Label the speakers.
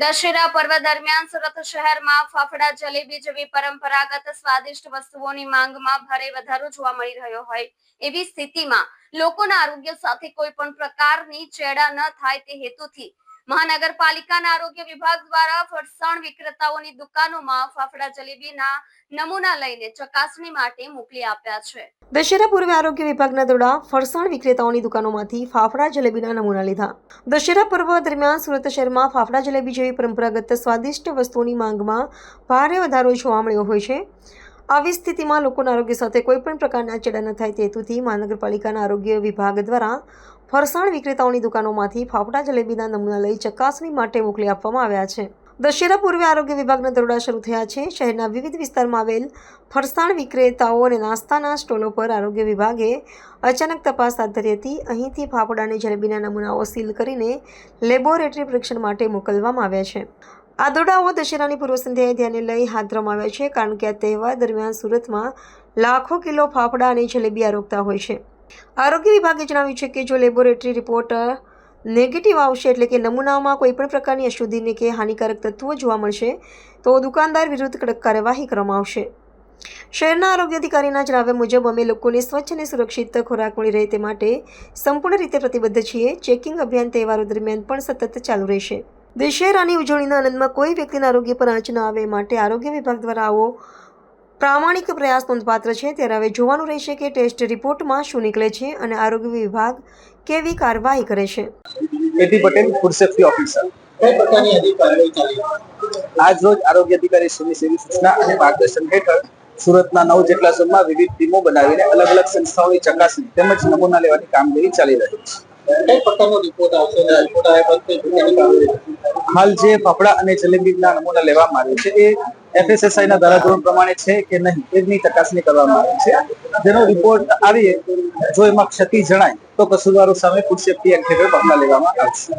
Speaker 1: દશેરા પર્વ દરમિયાન સુરત શહેરમાં ફાફડા જલેબી જેવી પરંપરાગત સ્વાદિષ્ટ વસ્તુઓની માંગમાં ભારે વધારો જોવા મળી રહ્યો હોય એવી સ્થિતિમાં લોકોના આરોગ્ય સાથે કોઈ પણ પ્રકારની ચેડા ન થાય તે હેતુથી મહાનગરપાલિકાના આરોગ્ય વિભાગ દ્વારા ફરસાણ વિક્રેતાઓની દુકાનોમાં ફાફડા જલેબીના નમૂના લઈને ચકાસણી માટે મોકલી આપ્યા છે।
Speaker 2: દશેરા પૂર્વે આરોગ્ય વિભાગના દ્વારા ફરસાણ વિક્રેતાઓની દુકાનોમાંથી ફાફડા જલેબીના નમૂના લીધા। દશેરા પર્વ દરમિયાન સુરત શહેરમાં ફાફડા જલેબી જેવી પરંપરાગત સ્વાદિષ્ટ વસ્તુઓની માંગમાં ભારે વધારો જોવા મળ્યો હોય છે। આવી સ્થિતિમાં લોકોના આરોગ્ય સાથે કોઈપણ પ્રકારના ચેડા ન થાય તે હેતુથી મહાનગરપાલિકાના આરોગ્ય વિભાગ દ્વારા ફરસાણ વિક્રેતાઓની દુકાનોમાંથી ફાફડા જલેબીના નમૂના લઈ ચકાસણી માટે મોકલી આપવામાં આવ્યા છે। દશેરા પૂર્વે આરોગ્ય વિભાગના દરોડા શરૂ થયા છે। શહેરના વિવિધ વિસ્તારમાં આવેલ ફરસાણ વિક્રેતાઓ અને નાસ્તાના સ્ટોલો પર આરોગ્ય વિભાગે અચાનક તપાસ હાથ ધરી હતી। અહીંથી ફાફડા અને જલેબીના નમૂનાઓ સીલ કરીને લેબોરેટરી પરીક્ષણ માટે મોકલવામાં આવ્યા છે। આ દરોડાઓ દશેરાની પૂર્વ સંધ્યાએ ધ્યાને લઈ હાથ ધરવામાં આવ્યા છે, કારણ કે આ તહેવાર દરમિયાન સુરતમાં લાખો કિલો ફાફડા અને જલેબી આરોગતા હોય છે। આરોગ્ય વિભાગે જણાવ્યું છે કે જો લેબોરેટરી રિપોર્ટ નેગેટિવ આવશે, એટલે કે નમૂનાઓમાં કોઈપણ પ્રકારની અશુદ્ધિ કે હાનિકારક તત્વો જોવા મળશે તો દુકાનદાર વિરુદ્ધ કડક કાર્યવાહી કરવામાં આવશે। શહેરના આરોગ્ય અધિકારીના જણાવ્યા મુજબ અમે લોકોને સ્વચ્છ અને સુરક્ષિત ખોરાક મળી રહે તે માટે સંપૂર્ણ રીતે પ્રતિબદ્ધ છીએ। ચેકિંગ અભિયાન તહેવારો દરમિયાન પણ સતત ચાલુ રહેશે। દશેરાની ઉજવણીના આનંદમાં કોઈ વ્યક્તિના આરોગ્ય પર આંચ ન આવે માટે આરોગ્ય વિભાગ દ્વારા આવો પ્રામાણિક પ્રયાસ નોંધપાત્ર છે। ત્યારે હવે જોવાનું રહેશે કે ટેસ્ટ રિપોર્ટમાં શું નીકળે છે અને આરોગ્ય વિભાગ કેવી કાર્યવાહી કરે છે।
Speaker 3: A T Patel, food safety officer.
Speaker 4: કઈ પ્રકારની અધિકારી ચાલી
Speaker 3: આજ રોજ આરોગ્ય અધિકારી શ્રીની સેવી સૂચના અને માર્ગદર્શન હેઠળ સુરતના 9 જેટલા ઝોનમાં વિવિધ ટીમો બનાવીને અલગ અલગ સંસ્થાઓની ચકાસણી તેમજ નમૂના લેવાની કામગીરી ચાલી રહી છે।
Speaker 4: કઈ પ્રકારનો રિપોર્ટ આવશે? રિપોર્ટ આવ્યા પછી
Speaker 3: હાલ જે ફાફડા અને જલેબીના નમૂના લેવામાં આવ્યો છે એ FSSAI ના ધારાધોરણ પ્રમાણે છે કે નહીં એની ચકાસણી કરવામાં આવી છે। જેનો રિપોર્ટ આવી જો એમાં ક્ષતિ જણાય તો કસૂરવારો સામે ફૂડ સેફ્ટી એક્ટ હેઠળ પગલાં લેવામાં આવશે।